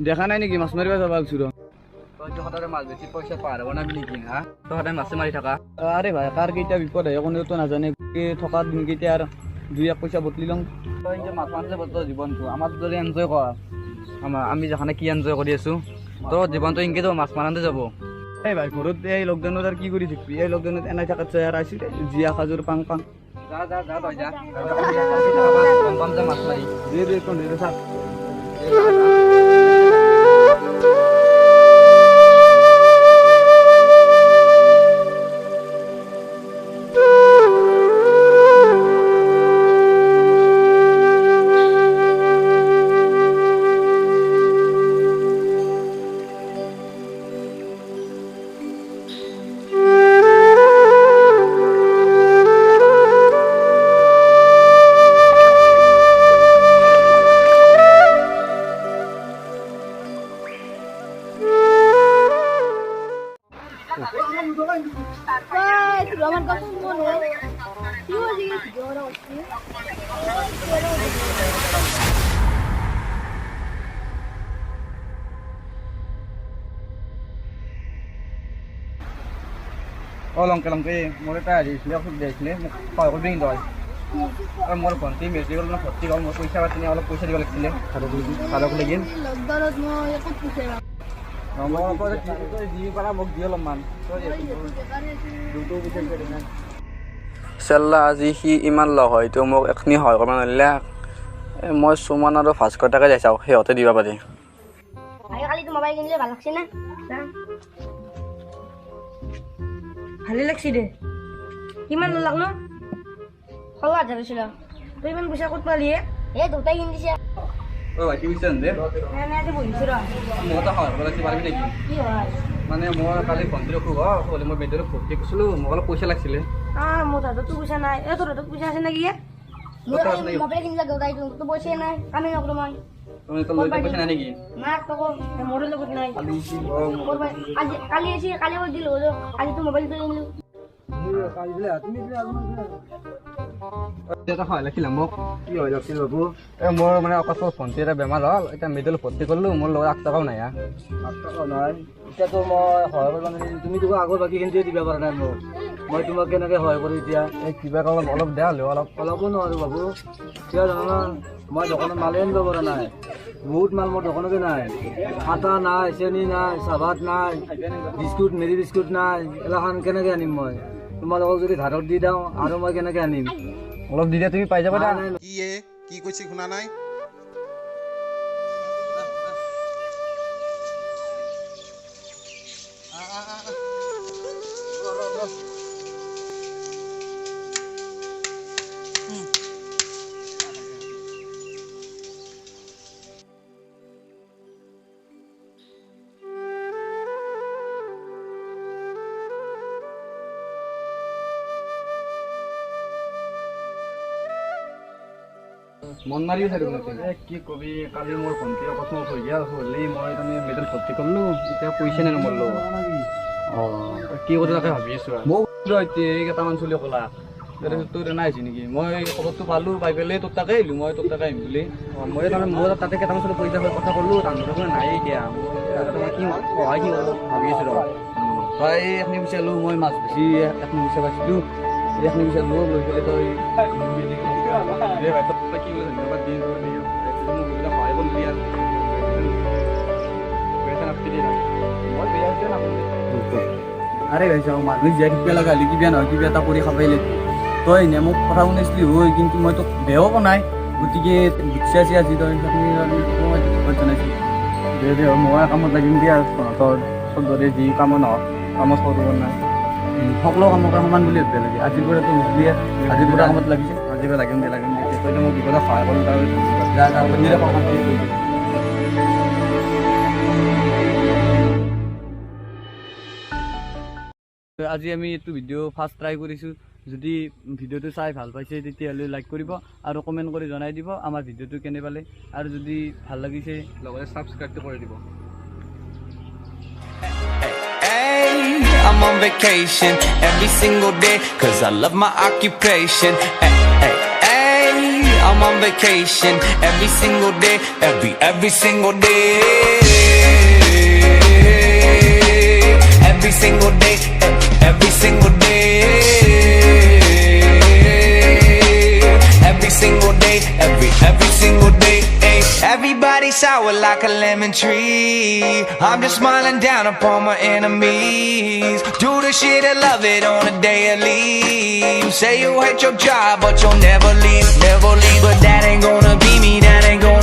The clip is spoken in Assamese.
দেখা নাই নেকি মাছ মাৰিব যাব আলছুৰ তইতো সদায় মাছ বেছি পইচা পাৰ হ'ব না বুলি কি হা তই সদায় মাছে মাৰি থাকা আৰে ভাই কাৰ কেইটা বিপদ আহে কোনেওতো নাজানে থকা দিনকেইটা আৰু 2-1 পইচা বটলি লওঁ তই যে মাছ মাৰিলে তোৰ জীৱনটো আমাৰ যদি এনজয় কৰ আমি যেখানে কি এনজয় কৰি আছোঁ তোৰ জীৱনটো ইনকে যাব মাছ মাৰাতে যাব এই ভাই ঘৰত এই লকডাউনত আৰু কি কৰি থাকিবি এই লকডাউনত এনাই থাকাত চাই আৰু আহিছিল জীয়া খাজুৰ পাং যা তই যা পাম যা মাছ মাৰি দে কোন দে চাক লংকে মোৰ এটা আহিছিলে অসুবিধা হৈছিলে মোক সহায় কৰিবি কিন্তু আৰু মোৰ ভণ্টি মেডিকেল ভৰ্তি হ'ল মোৰ পইচা পাতি অলপ পইচা দিব লাগিছিলে ভালক লাগিল যি পাৰা মোক দি অলপমান চেল্লা আজি সি ইমান লগ হয়তো মোক এখিনি সহায় কৰিব নোৱাৰিলে মই সুমন আৰু ভাস্কৰ তাকে যাই চাওঁ সিহঁতে দিব পাৰি কালিতো মোবাইল কিনিলে ভাল লাগছে না ভালে লাগছি দে কিমান লাগ ন 6,000 হৈছিল তই ইমান পইচা ক'ত পালি এ দুটাই কিনি দিছে ভাই কি বুজিছে দে বহিছো ৰ মই তো সহায় কৰিব লাগছি পাৰিবি নেকি কি হয় মানে মই কালি ভণ্টিৰ অসুখ হ'লে মই বেডত ভৰ্তি কৰিছিলোঁ মোক অলপ পইচা লাগিছিলে মোৰ তাততো পইচা নাই তোৰ তাত পইচা আছে নেকি মোবাইল কিনিলে দেউতাই তোৰ পইচা নাই কামে নকৰো মই পইচা নাই নেকি না তোক মোৰ লগত নাই কালি দিলো কালি তো মোবাইলটো কিনিলো সহায় লাগিছিলে মোক কি হয় লাগিছিল বাবু মোৰ মানে অকস্মাত ভণ্টি এটা বেমাৰ হ'ল এতিয়া মেডিকেল ভৰ্তি কৰিলোঁ মোৰ লগত 8 টকাও নাই 8 টকাও নাই এতিয়াতো মই সহায় কৰিব নোৱাৰিম তুমি তোক আগৰ বাকীখিনিয়ে দিব পৰা নাই মোক মই তোমাক কেনেকৈ সহায় কৰোঁ এতিয়া এই কিবা অলপ বেয়া হ'লেও অলপো নোৱাৰোঁ বাবু কিয় জানা মই দোকানত মালেই আনিব পৰা নাই বহুত মাল মোৰ দোকানতে নাই আটা নাই চেনি নাই চাহপাত নাই বিস্কুট মেৰি বিস্কুট নাই এইগিলাখন কেনেকৈ আনিম মই তোমালোকক যদি ধাৰত দি দিওঁ আৰু মই কেনেকৈ আনিম অলপ দি দিয়া তুমি পাই যাবা কি কৈছে শুনা নাই মন মাৰিও থাকিব কি কবি কালি মোৰ ভণ্টি অকস্মাত হৈ গ'ল হ'লেই মই তাৰমানে মেডিকেল ভৰ্তি কৰিলোঁ এতিয়া পইচা নাই মোৰ লগত কি কৰোঁ তাকে ভাবি আছোঁ মোক কেইটামান চলি ক'লা তোৰ নাই হৈছে নেকি মই খবৰটো পালোঁ পাই পেলাই তোৰ তাকে আহিলোঁ মই তোৰ তাকে আহিম বুলি মই তাৰমানে মোৰ তাতে কেইটামান চলি পইচা কথা ক'লোঁ তাৰমানে নাই এতিয়া কি সহায় কি ভাবি আছোঁ ৰ তই এখিনি পইচা লো মই মাছ বেছি এখিনি পইচা পাইছিলোঁ এখিনি পইচা লো লৈ পেলাই তই কি বুলি ধন্যবাদ দি মোক সহায় কৰি দিয়া আৰে ভাই চাওঁ মানুহ জীয়াই থাকিব লগা হ'লে কিবা নহয় কিবা এটা কৰি খাবাই লাগিব তই এনে মোক কথা শুনিছিলি হয় কিন্তু মই তোক বেয়াও পোৱা নাই গতিকে গুচিয়াছি আজি তই মই জনাইছোঁ দে মই কামত লাগিম দিয়া তহঁতৰ চবৰে যি কামত নহওক কামত কৰিব নাই সকলো কামৰ সমান বুলি ভাবিব লাগে আজিৰ পৰাতো বুজিলিয়ে আজিৰ পৰা কামত লাগিছে আজিৰ পৰা লাগিম দিয়া তইতো মোক বিপদত সহায় কৰোঁ আজি আমি এইটো ভিডিঅ' ফাৰ্ষ্ট ট্ৰাই কৰিছোঁ যদি ভিডিঅ'টো চাই ভাল পাইছে তেতিয়াহ'লে লাইক কৰিব আৰু কমেণ্ট কৰি জনাই দিব আমাৰ ভিডিঅ'টো কেনে পালে আৰু যদি ভাল লাগিছে লগতে ছাবস্ক্ৰাইবটো কৰি দিব I'm on vacation every single day, 'cause I love my occupation. Ay, ay, ay. I'm on vacation every single day, every single day. Every single day, every single day. Every single day, every single day. Everybody sour like a lemon tree. I'm just smiling down upon my enemies. Do the shit I love it on a daily. You say you hate your job, but you'll never leave, never leave. But that ain't gonna be me, that ain't gonna